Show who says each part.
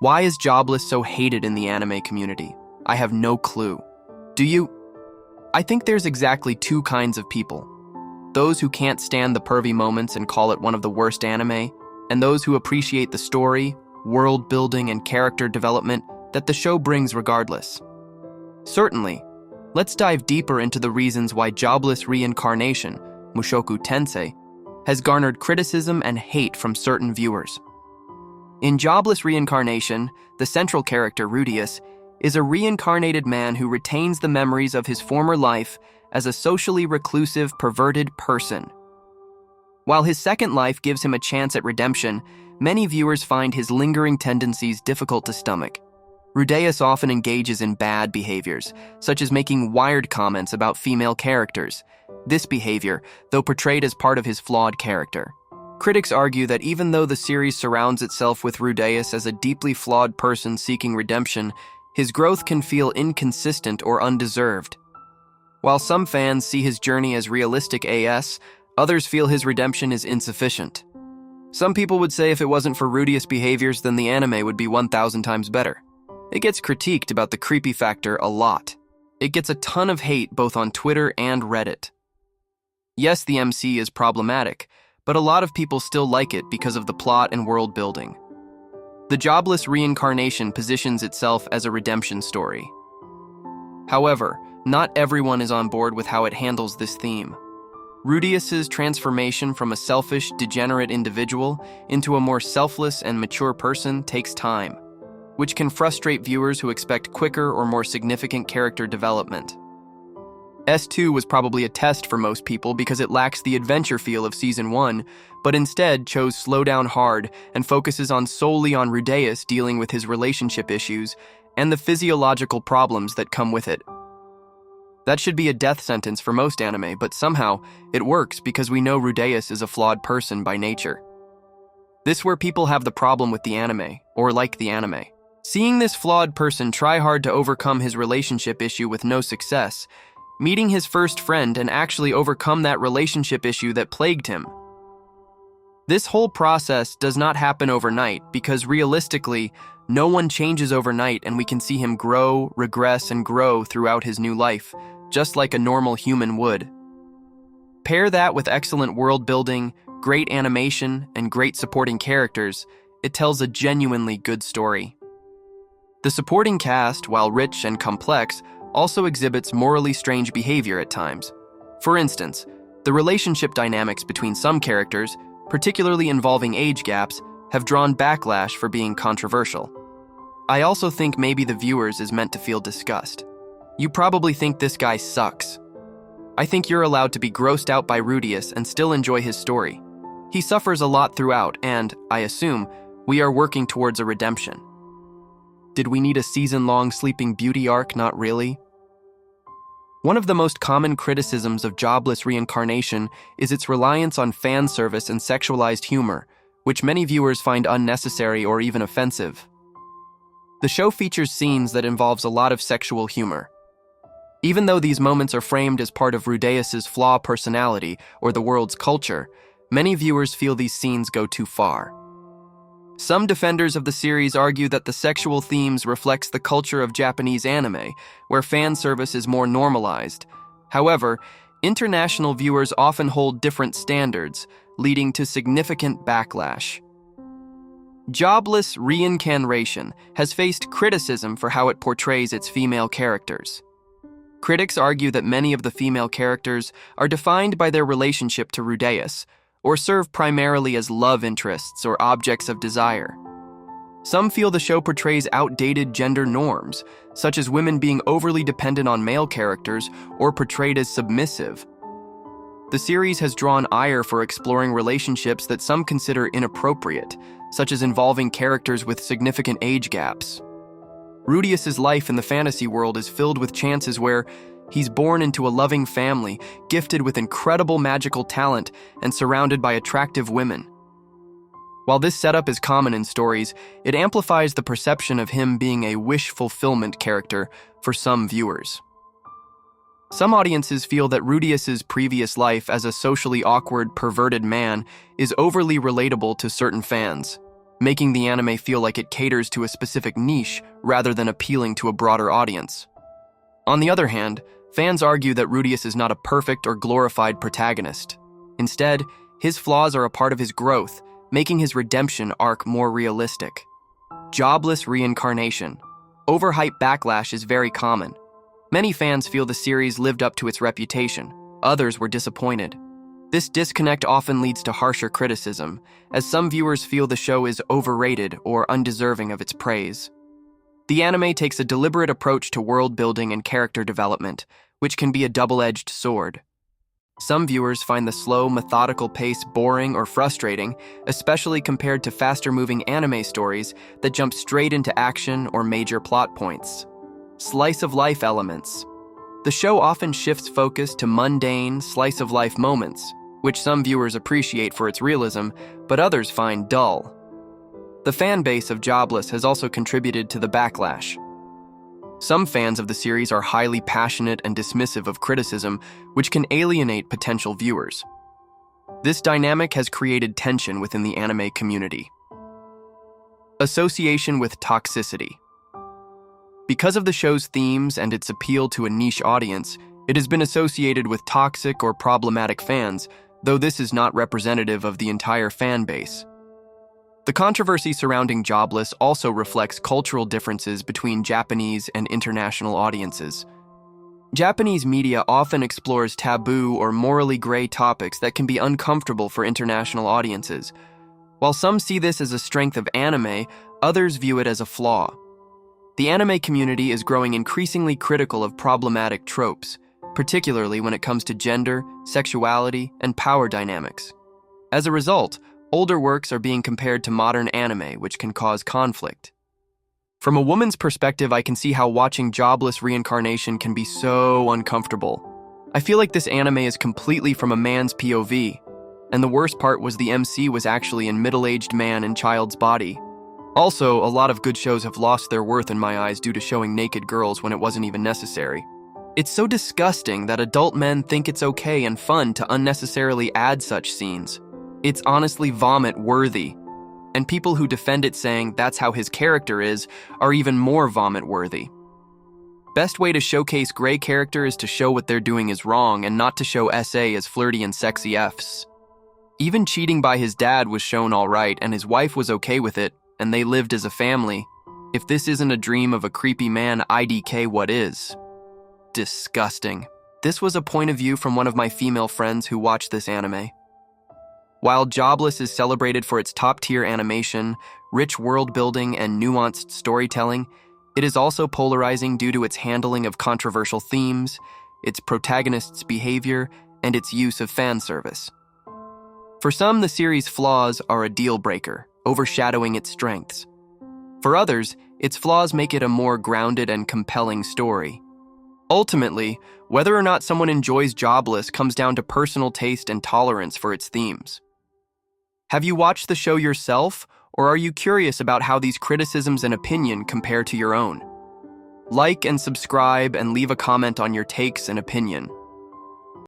Speaker 1: Why is Jobless so hated in the anime community? I have no clue. Do you? I think there's exactly two kinds of people. Those who can't stand the pervy moments and call it one of the worst anime, and those who appreciate the story, world building, and character development that the show brings regardless. Certainly, let's dive deeper into the reasons why Jobless Reincarnation, Mushoku Tensei, has garnered criticism and hate from certain viewers. In Jobless Reincarnation, the central character, Rudeus, is a reincarnated man who retains the memories of his former life as a socially reclusive, perverted person. While his second life gives him a chance at redemption, many viewers find his lingering tendencies difficult to stomach. Rudeus often engages in bad behaviors, such as making wired comments about female characters. This behavior, though portrayed as part of his flawed character. Critics argue that even though the series surrounds itself with Rudeus as a deeply flawed person seeking redemption, his growth can feel inconsistent or undeserved. While some fans see his journey as realistic AS, others feel his redemption is insufficient. Some people would say if it wasn't for Rudeus' behaviors, then the anime would be 1,000 times better. It gets critiqued about the creepy factor a lot. It gets a ton of hate both on Twitter and Reddit. Yes, the MC is problematic, but a lot of people still like it because of the plot and world building. The Jobless Reincarnation positions itself as a redemption story. However, not everyone is on board with how it handles this theme. Rudeus's transformation from a selfish, degenerate individual into a more selfless and mature person takes time, which can frustrate viewers who expect quicker or more significant character development. S2 was probably a test for most people because it lacks the adventure feel of Season 1, but instead chose slow down hard and focuses solely on Rudeus dealing with his relationship issues and the physiological problems that come with it. That should be a death sentence for most anime, but somehow it works because we know Rudeus is a flawed person by nature. This is where people have the problem with the anime, or like the anime. Seeing this flawed person try hard to overcome his relationship issue with no success, meeting his first friend and actually overcome that relationship issue that plagued him. This whole process does not happen overnight because realistically, no one changes overnight and we can see him grow, regress, and grow throughout his new life, just like a normal human would. Pair that with excellent world building, great animation, and great supporting characters, it tells a genuinely good story. The supporting cast, while rich and complex, also exhibits morally strange behavior at times. For instance, the relationship dynamics between some characters, particularly involving age gaps, have drawn backlash for being controversial. I also think maybe the viewers is meant to feel disgust. You probably think this guy sucks. I think you're allowed to be grossed out by Rudeus and still enjoy his story. He suffers a lot throughout and, I assume, we are working towards a redemption. Did we need a season-long Sleeping Beauty arc? Not really. One of the most common criticisms of Jobless Reincarnation is its reliance on fan service and sexualized humor, which many viewers find unnecessary or even offensive. The show features scenes that involves a lot of sexual humor. Even though these moments are framed as part of Rudeus's flaw personality or the world's culture, many viewers feel these scenes go too far. Some defenders of the series argue that the sexual themes reflects the culture of Japanese anime, where fan service is more normalized. However, international viewers often hold different standards, leading to significant backlash. Jobless Reincarnation has faced criticism for how it portrays its female characters. Critics argue that many of the female characters are defined by their relationship to Rudeus, or serve primarily as love interests or objects of desire. Some feel the show portrays outdated gender norms, such as women being overly dependent on male characters or portrayed as submissive. The series has drawn ire for exploring relationships that some consider inappropriate, such as involving characters with significant age gaps. Rudeus's life in the fantasy world is filled with chances where he's born into a loving family, gifted with incredible magical talent, and surrounded by attractive women. While this setup is common in stories, it amplifies the perception of him being a wish fulfillment character for some viewers. Some audiences feel that Rudeus's previous life as a socially awkward, perverted man is overly relatable to certain fans, making the anime feel like it caters to a specific niche rather than appealing to a broader audience. On the other hand, fans argue that Rudeus is not a perfect or glorified protagonist. Instead, his flaws are a part of his growth, making his redemption arc more realistic. Jobless Reincarnation. Overhyped backlash is very common. Many fans feel the series lived up to its reputation. Others were disappointed. This disconnect often leads to harsher criticism, as some viewers feel the show is overrated or undeserving of its praise. The anime takes a deliberate approach to world building and character development, which can be a double-edged sword. Some viewers find the slow, methodical pace boring or frustrating, especially compared to faster-moving anime stories that jump straight into action or major plot points. Slice-of-life elements. The show often shifts focus to mundane, slice-of-life moments, which some viewers appreciate for its realism, but others find dull. The fan base of Jobless has also contributed to the backlash. Some fans of the series are highly passionate and dismissive of criticism, which can alienate potential viewers. This dynamic has created tension within the anime community. Association with toxicity. Because of the show's themes and its appeal to a niche audience, it has been associated with toxic or problematic fans, though this is not representative of the entire fan base. The controversy surrounding Jobless also reflects cultural differences between Japanese and international audiences. Japanese media often explores taboo or morally gray topics that can be uncomfortable for international audiences. While some see this as a strength of anime, others view it as a flaw. The anime community is growing increasingly critical of problematic tropes, particularly when it comes to gender, sexuality, and power dynamics. As a result, older works are being compared to modern anime, which can cause conflict. From a woman's perspective, I can see how watching Jobless Reincarnation can be so uncomfortable. I feel like this anime is completely from a man's POV, and the worst part was the MC was actually a middle-aged man in child's body. Also, a lot of good shows have lost their worth in my eyes due to showing naked girls when it wasn't even necessary. It's so disgusting that adult men think it's okay and fun to unnecessarily add such scenes. It's honestly vomit-worthy. And people who defend it saying that's how his character is are even more vomit-worthy. Best way to showcase gray character is to show what they're doing is wrong and not to show SA as flirty and sexy Fs. Even cheating by his dad was shown alright and his wife was okay with it, and they lived as a family. If this isn't a dream of a creepy man, IDK, what is? Disgusting. This was a point of view from one of my female friends who watched this anime. While Jobless is celebrated for its top-tier animation, rich world-building, and nuanced storytelling, it is also polarizing due to its handling of controversial themes, its protagonist's behavior, and its use of fan service. For some, the series' flaws are a deal-breaker, overshadowing its strengths. For others, its flaws make it a more grounded and compelling story. Ultimately, whether or not someone enjoys Jobless comes down to personal taste and tolerance for its themes. Have you watched the show yourself, or are you curious about how these criticisms and opinion compare to your own? Like and subscribe and leave a comment on your takes and opinion.